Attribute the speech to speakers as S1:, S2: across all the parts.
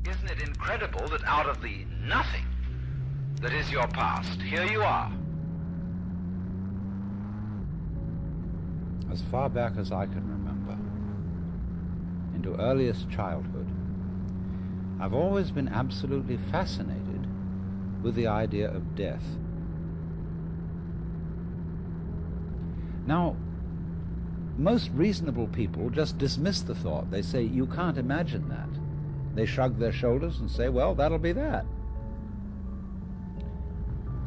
S1: Isn't it incredible that out of the nothing that is your past, here you are?
S2: As far back as I can remember, into earliest childhood, I've always been absolutely fascinated with the idea of death. Now, most reasonable people just dismiss the thought. They say, you can't imagine that. They shrug their shoulders and say, well, that'll be that.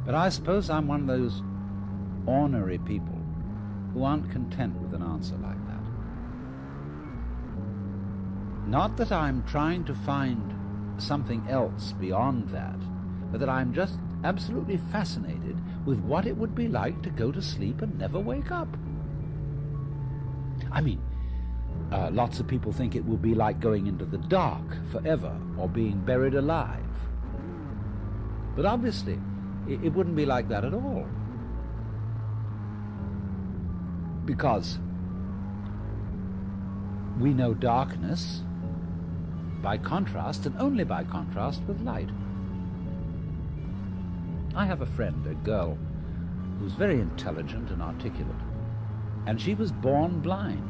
S2: But I suppose I'm one of those ornery people who aren't content with an answer like that. Not that I'm trying to find something else beyond that, but that I'm just absolutely fascinated with what it would be like to go to sleep and never wake up. I mean, lots of people think it will be like going into the dark forever or being buried alive. But obviously, it wouldn't be like that at all. Because we know darkness by contrast, and only by contrast, with light. I have a friend, a girl, who's very intelligent and articulate, and she was born blind.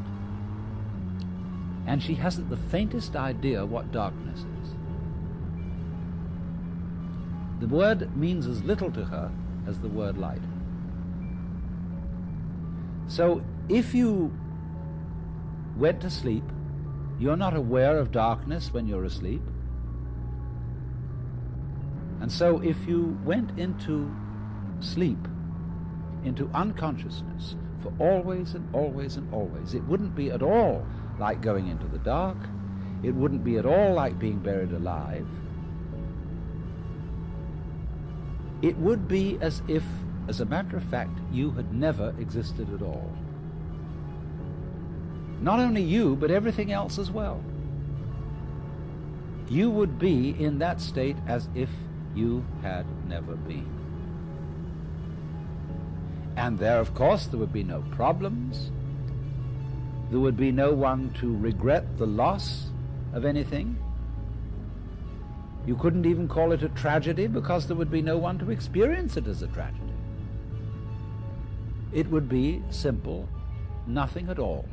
S2: And she hasn't the faintest idea what darkness is. The word means as little to her as the word light. So if you went to sleep, you're not aware of darkness when you're asleep. And so if you went into sleep, into unconsciousness, for always and always and always, it wouldn't be at all like going into the dark. It wouldn't be at all like being buried alive. It would be as if, as a matter of fact, you had never existed at all. Not only you, but everything else as well. You would be in that state as if you had never been. And there, of course, there would be no problems. There would be no one to regret the loss of anything. You couldn't even call it a tragedy because there would be no one to experience it as a tragedy. It would be simple, nothing at all.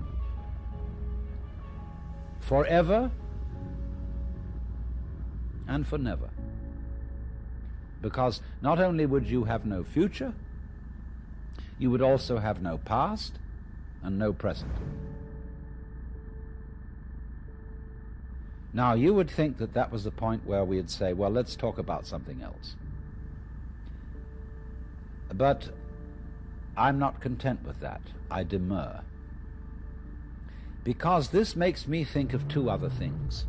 S2: Forever and for never. Because not only would you have no future, you would also have no past and no present. Now, you would think that that was the point where we'd say, well, let's talk about something else. But I'm not content with that. I demur. Because this makes me think of two other things.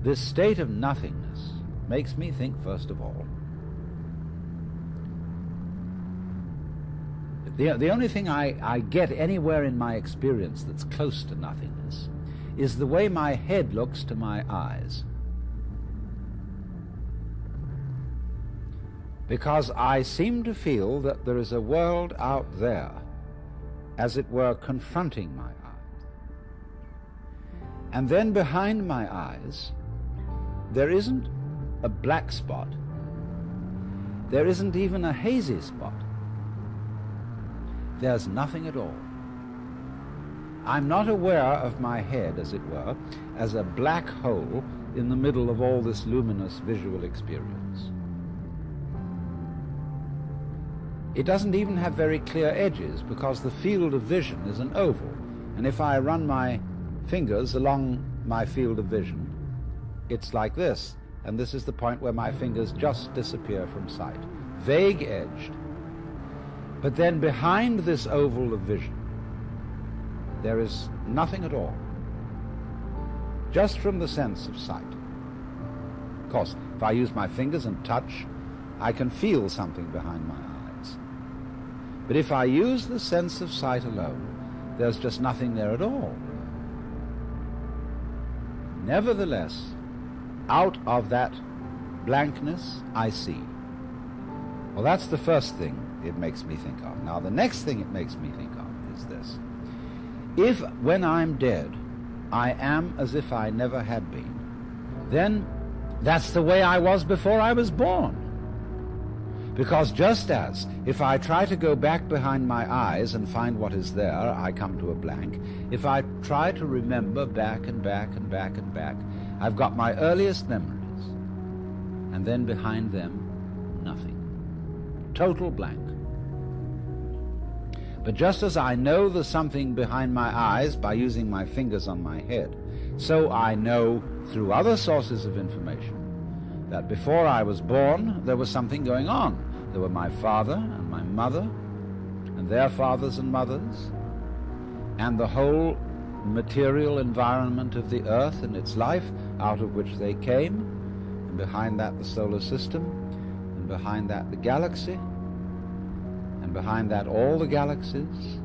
S2: This state of nothingness makes me think, first of all, the only thing I get anywhere in my experience that's close to nothingness is the way my head looks to my eyes. Because I seem to feel that there is a world out there, as it were, confronting my eyes. And then behind my eyes, there isn't a black spot. There isn't even a hazy spot. There's nothing at all. I'm not aware of my head, as it were, as a black hole in the middle of all this luminous visual experience. It doesn't even have very clear edges because the field of vision is an oval. And if I run my fingers along my field of vision, it's like this. And this is the point where my fingers just disappear from sight. Vague edged. But then behind this oval of vision, there is nothing at all. Just from the sense of sight. Of course, if I use my fingers and touch, I can feel something behind my eyes. But if I use the sense of sight alone, there's just nothing there at all. Nevertheless, out of that blankness, I see. Well, that's the first thing it makes me think of. Now, the next thing it makes me think of is this. If, when I'm dead, I am as if I never had been, then that's the way I was before I was born. Because just as if I try to go back behind my eyes and find what is there, I come to a blank. If I try to remember back and back and back and back, I've got my earliest memories, and then behind them, nothing. Total blank. But just as I know there's something behind my eyes by using my fingers on my head, so I know through other sources of information that before I was born there was something going on. There were my father and my mother and their fathers and mothers and the whole material environment of the earth and its life out of which they came, and behind that the solar system, and behind that the galaxy, and behind that all the galaxies,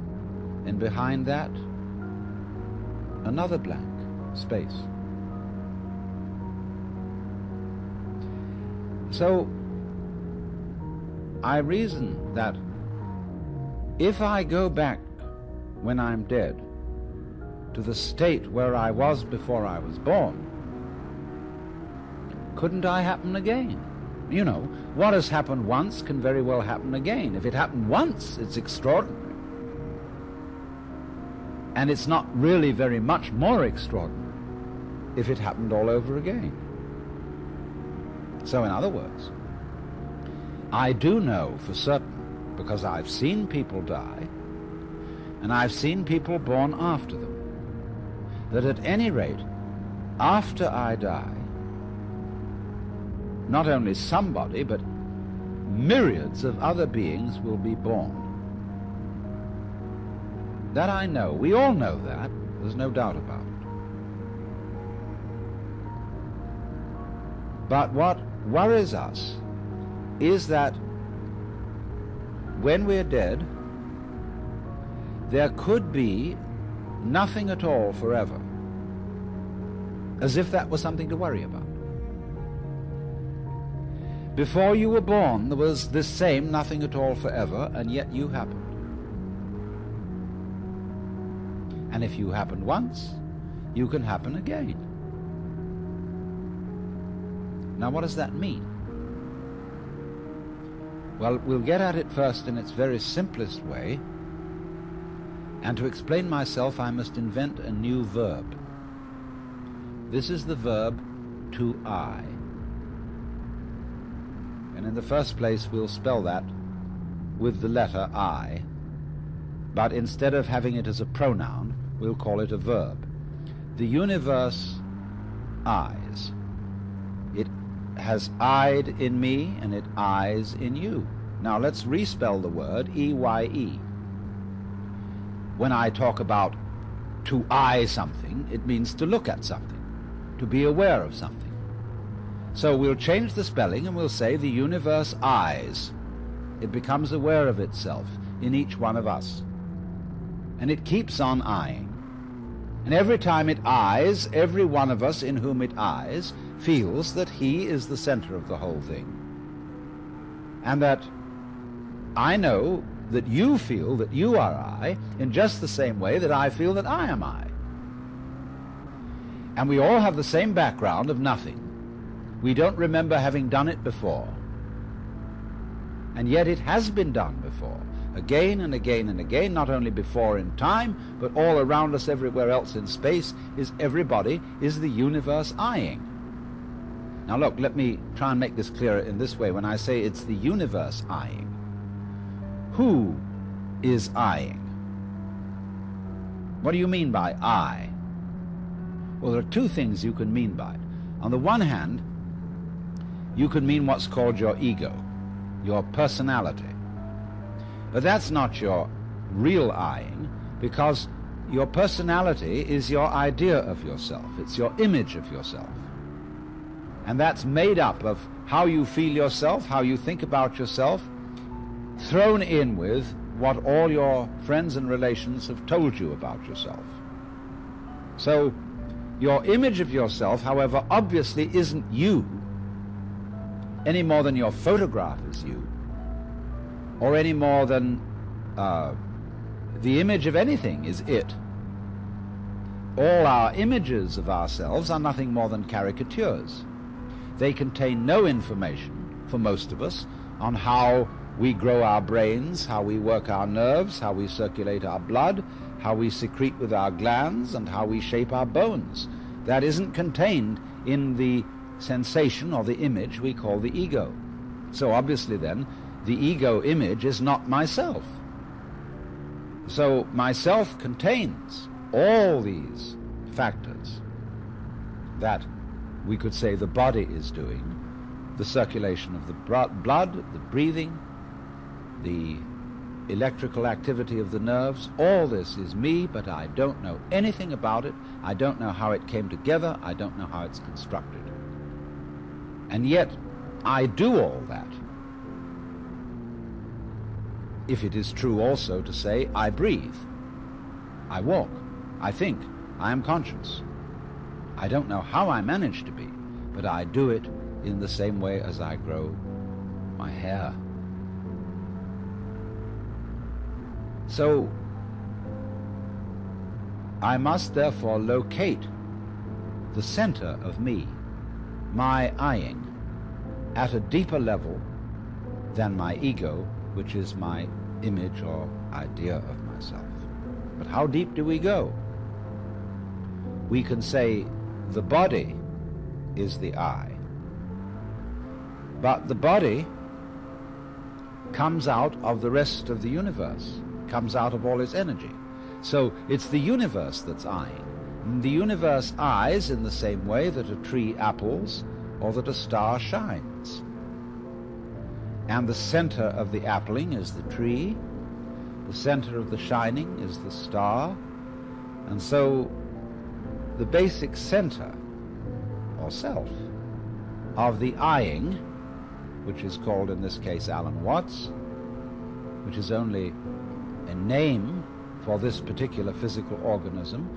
S2: and behind that another blank, space. So I reason that if I go back when I'm dead to the state where I was before I was born, couldn't I happen again? You know, what has happened once can very well happen again. If it happened once, it's extraordinary. And it's not really very much more extraordinary if it happened all over again. So in other words, I do know for certain, because I've seen people die, and I've seen people born after them, that at any rate, after I die, not only somebody, but myriads of other beings will be born. That I know. We all know that. There's no doubt about it. But what worries us is that when we're dead, there could be nothing at all forever, as if that was something to worry about. Before you were born, there was this same nothing at all forever, and yet you happened. And if you happened once, you can happen again. Now, what does that mean? Well, we'll get at it first in its very simplest way, and to explain myself, I must invent a new verb. This is the verb to I. And in the first place, we'll spell that with the letter I, but instead of having it as a pronoun, we'll call it a verb. The universe eyes. It has eyed in me, and it eyes in you. Now let's respell the word E-Y-E. When I talk about to eye something, it means to look at something, to be aware of something. So we'll change the spelling and we'll say the universe eyes. It becomes aware of itself in each one of us. And it keeps on eyeing. And every time it eyes, every one of us in whom it eyes feels that he is the center of the whole thing. And that I know that you feel that you are I in just the same way that I feel that I am I. And we all have the same background of nothing. We don't remember having done it before. And yet it has been done before, again and again and again, not only before in time, but all around us everywhere else in space is everybody is the universe eyeing. Now look, let me try and make this clearer in this way. When I say it's the universe eyeing, who is eyeing? What do you mean by I? Well, there are two things you can mean by it. On the one hand, you could mean what's called your ego, your personality. But that's not your real eyeing, because your personality is your idea of yourself. It's your image of yourself. And that's made up of how you feel yourself, how you think about yourself, thrown in with what all your friends and relations have told you about yourself. So your image of yourself, however, obviously isn't you, any more than your photograph is you, or any more than the image of anything is it. all our images of ourselves are nothing more than caricatures. They contain no information, for most of us, on how we grow our brains, how we work our nerves, how we circulate our blood, how we secrete with our glands, and how we shape our bones. That isn't contained in the sensation or the image we call the ego. So obviously then, the ego image is not myself. So myself contains all these factors that we could say the body is doing: the circulation of the blood, the breathing, the electrical activity of the nerves. All this is me, but I don't know anything about it. I don't know how it came together. I don't know how it's constructed. And yet, I do all that. If it is true also to say, I breathe, I walk, I think, I am conscious. I don't know how I manage to be, but I do it in the same way as I grow my hair. So, I must therefore locate the center of me, my I-ing, at a deeper level than my ego, which is my image or idea of myself. But how deep do we go? We can say the body is the I, but the body comes out of the rest of the universe, comes out of all its energy. So it's the universe that's I-ing. And the universe eyes in the same way that a tree apples or that a star shines. And the center of the appling is the tree, the center of the shining is the star, and so the basic center, or self, of the I-ing, which is called in this case Alan Watts, which is only a name for this particular physical organism,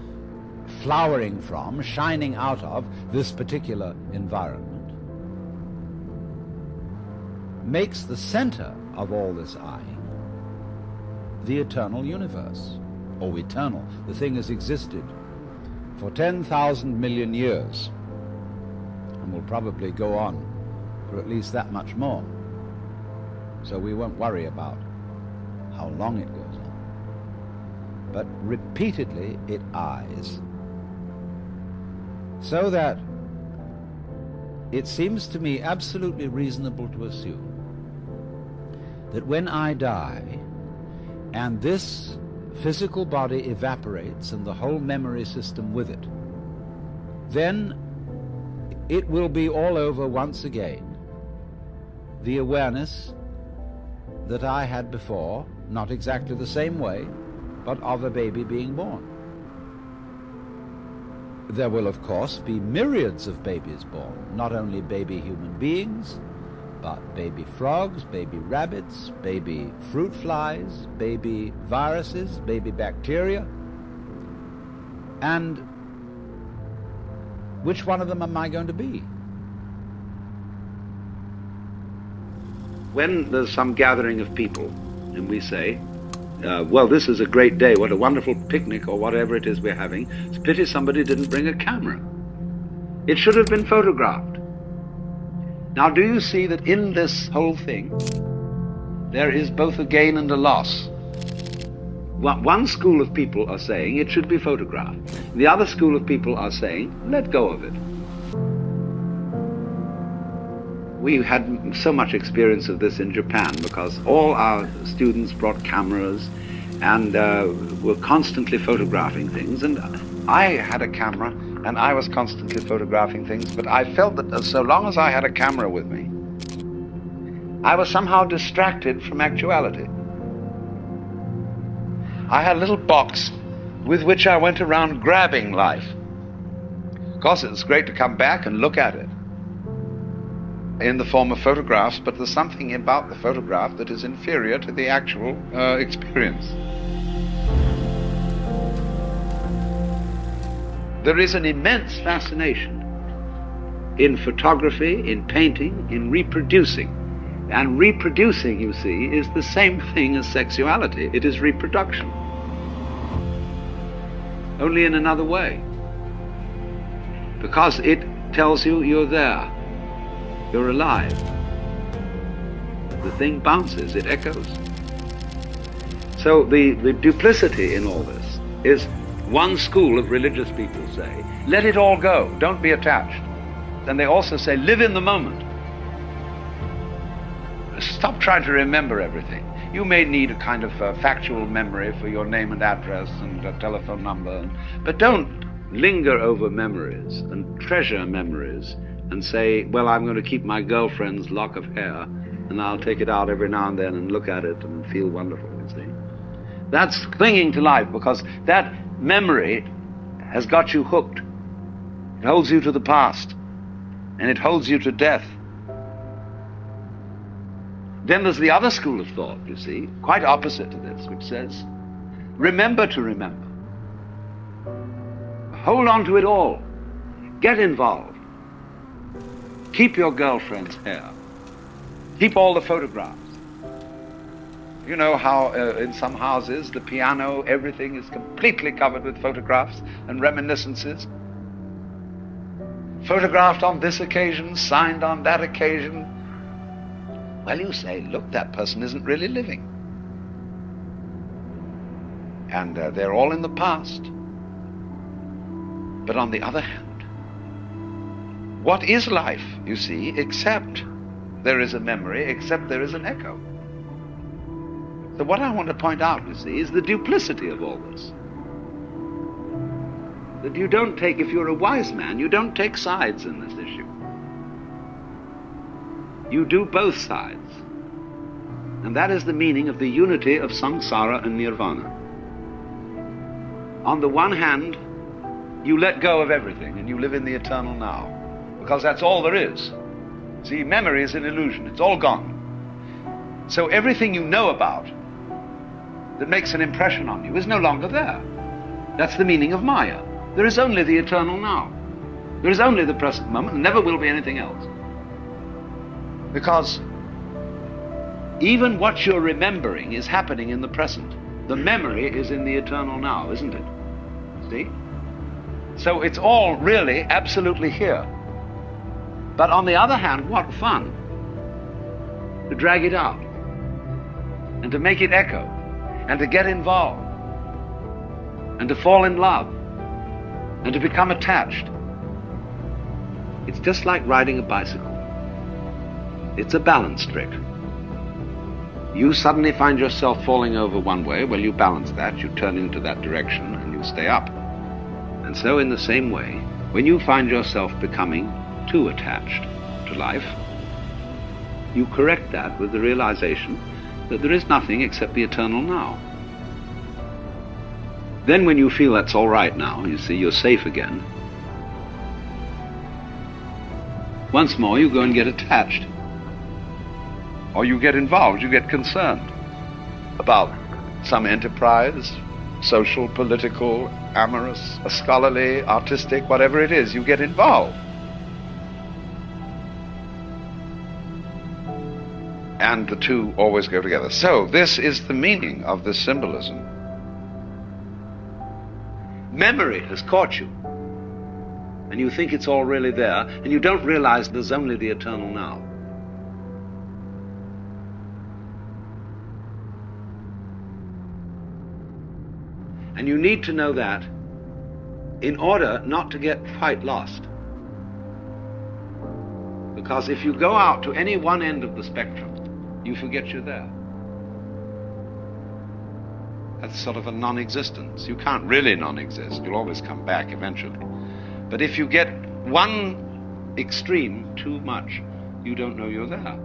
S2: flowering from, shining out of this particular environment, makes the center of all this I-ing the eternal universe. Or eternal. The thing has existed for 10,000 million years and will probably go on for at least that much more. So we won't worry about how long it goes on. But repeatedly it eyes. So that it seems to me absolutely reasonable to assume that when I die and this physical body evaporates and the whole memory system with it, then it will be all over once again. The awareness that I had before, not exactly the same way, but of a baby being born. There will, of course, be myriads of babies born, not only baby human beings, but baby frogs, baby rabbits, baby fruit flies, baby viruses, baby bacteria. And which one of them am I going to be? When there's some gathering of people and we say, well, this is a great day, what a wonderful picnic, or whatever it is we're having, it's a pity somebody didn't bring a camera. It should have been photographed. Now, do you see that in this whole thing, there is both a gain and a loss? One school of people are saying it should be photographed. The other school of people are saying, let go of it. We had so much experience of this in Japan because all our students brought cameras and were constantly photographing things. And I had a camera and I was constantly photographing things, but I felt that so long as I had a camera with me, I was somehow distracted from actuality. I had a little box with which I went around grabbing life. Of course, it's great to come back and look at it in the form of photographs, but there's something about the photograph that is inferior to the actual experience. There is an immense fascination in photography, in painting, in reproducing. And reproducing, you see, is the same thing as sexuality. It is reproduction, only in another way. because it tells you you're there, you're alive. The thing bounces, it echoes. So the duplicity in all this is, one school of religious people say, let it all go, don't be attached. And they also say, live in the moment. Stop trying to remember everything. You may need a kind of factual memory for your name and address and a telephone number, but don't linger over memories and treasure memories and say, well, I'm going to keep my girlfriend's lock of hair and I'll take it out every now and then and look at it and feel wonderful, you see. That's clinging to life, because that memory has got you hooked. It holds you to the past, and it holds you to death. Then there's the other school of thought, you see, quite opposite to this, which says, remember to remember. Hold on to it all. Get involved. Keep your girlfriend's hair. Keep all the photographs. You know how in some houses, the piano, everything is completely covered with photographs and reminiscences. Photographed on this occasion, signed on that occasion. Well, you say, look, that person isn't really living. And they're all in the past. But on the other hand, what is life, you see, except there is a memory, except there is an echo? So what I want to point out, you see, is the duplicity of all this. That you don't take, if you're a wise man, you don't take sides in this issue. You do both sides. And that is the meaning of the unity of samsara and nirvana. On the one hand, you let go of everything and you live in the eternal now, because that's all there is. See, memory is an illusion. It's all gone. So everything you know about that makes an impression on you is no longer there. That's the meaning of Maya. There is only the eternal now. There is only the present moment, and never will be anything else. Because even what you're remembering is happening in the present. The memory is in the eternal now, isn't it? See? So it's all really absolutely here. But on the other hand, what fun to drag it out and to make it echo and to get involved and to fall in love and to become attached. It's just like riding a bicycle. It's a balance trick. You suddenly find yourself falling over one way, well, you balance that, you turn into that direction, and you stay up. And so in the same way, when you find yourself becoming too attached to life, you correct that with the realization that there is nothing except the eternal now. Then when you feel that's all right now, you see, you're safe again, once more you go and get attached. Or you get involved, you get concerned about some enterprise, social, political, amorous, scholarly, artistic, whatever it is, you get involved. And the two always go together. So this is the meaning of this symbolism. Memory has caught you, and you think it's all really there, and you don't realize there's only the eternal now. And you need to know that in order not to get quite lost. Because if you go out to any one end of the spectrum, you forget you're there. That's sort of a non-existence. You can't really non-exist. You'll always come back eventually. But if you get one extreme too much, you don't know you're there.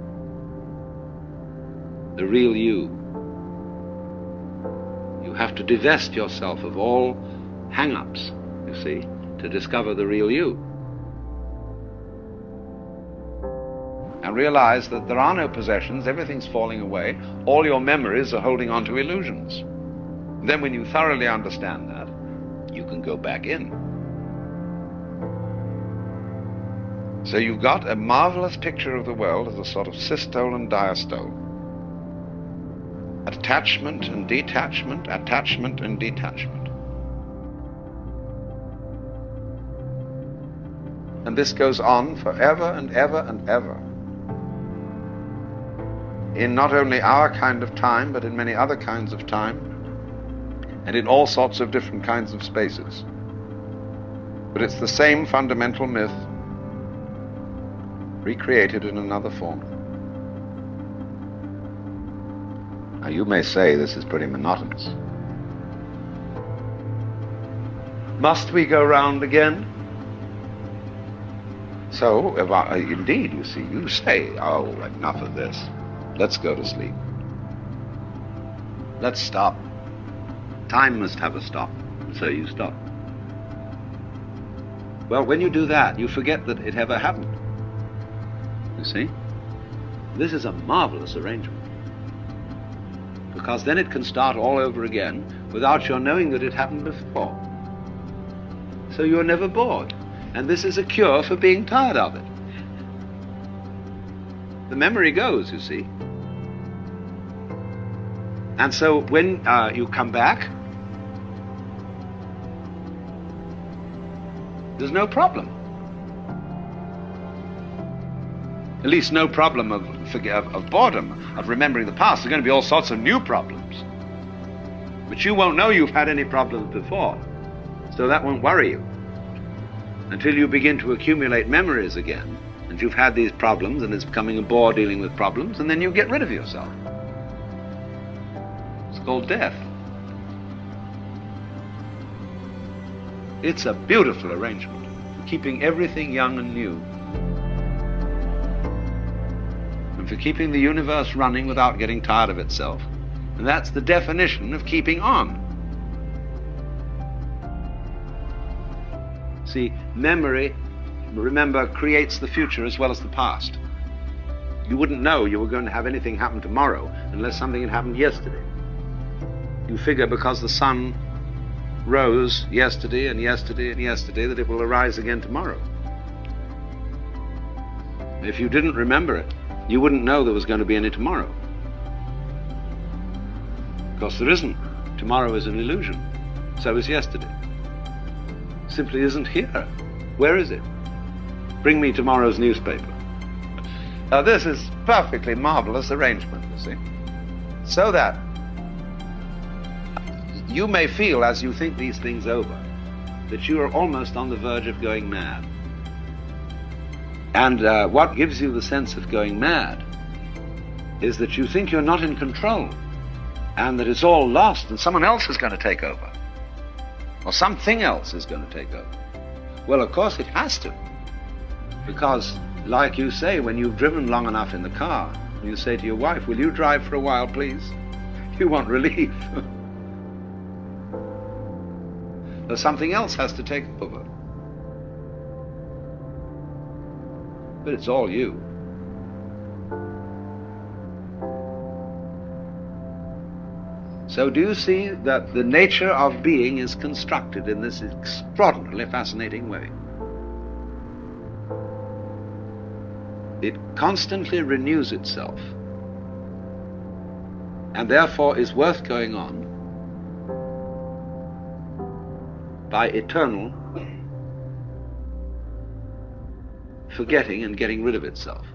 S2: The real you. You have to divest yourself of all hang-ups, you see, to discover the real you. And realize that there are no possessions, everything's falling away, all your memories are holding on to illusions. Then when you thoroughly understand that, you can go back in. So you've got a marvelous picture of the world as a sort of systole and diastole. Attachment and detachment, attachment and detachment. And this goes on forever and ever and ever. In not only our kind of time, but in many other kinds of time, and in all sorts of different kinds of spaces. But it's the same fundamental myth, recreated in another form. Now you may say this is pretty monotonous. Must we go round again? So, indeed, you see, you say, oh, enough of this. Let's go to sleep. Let's stop. Time must have a stop, so you stop. Well, when you do that, you forget that it ever happened. You see? This is a marvelous arrangement. Because then it can start all over again without your knowing that it happened before. So you're never bored. And this is a cure for being tired of it. The memory goes, you see. And so when you come back, there's no problem. At least no problem of boredom, of remembering the past. There's going to be all sorts of new problems. But you won't know you've had any problems before. So that won't worry you. Until you begin to accumulate memories again, and you've had these problems, and it's becoming a bore dealing with problems, and then you get rid of yourself. It's called death. It's a beautiful arrangement, keeping everything young and new. And for keeping the universe running without getting tired of itself. And that's the definition of keeping on. See, memory, remember, creates the future as well as the past. You wouldn't know you were going to have anything happen tomorrow unless something had happened yesterday. You figure because the sun rose yesterday and yesterday and yesterday that it will arise again tomorrow. If you didn't remember it, you wouldn't know there was going to be any tomorrow. Because there isn't. Tomorrow is an illusion. So is yesterday. Simply isn't here. Where is it? Bring me tomorrow's newspaper. Now this is perfectly marvelous arrangement, you see. So that you may feel, as you think these things over, that you are almost on the verge of going mad. And what gives you the sense of going mad is that you think you're not in control, and that it's all lost and someone else is going to take over. Or something else is going to take over. Well, of course it has to. Because, like you say, when you've driven long enough in the car, you say to your wife, will you drive for a while, please? You want relief. So something else has to take over. But it's all you. So do you see that the nature of being is constructed in this extraordinarily fascinating way? It constantly renews itself, and therefore is worth going on by eternal forgetting and getting rid of itself.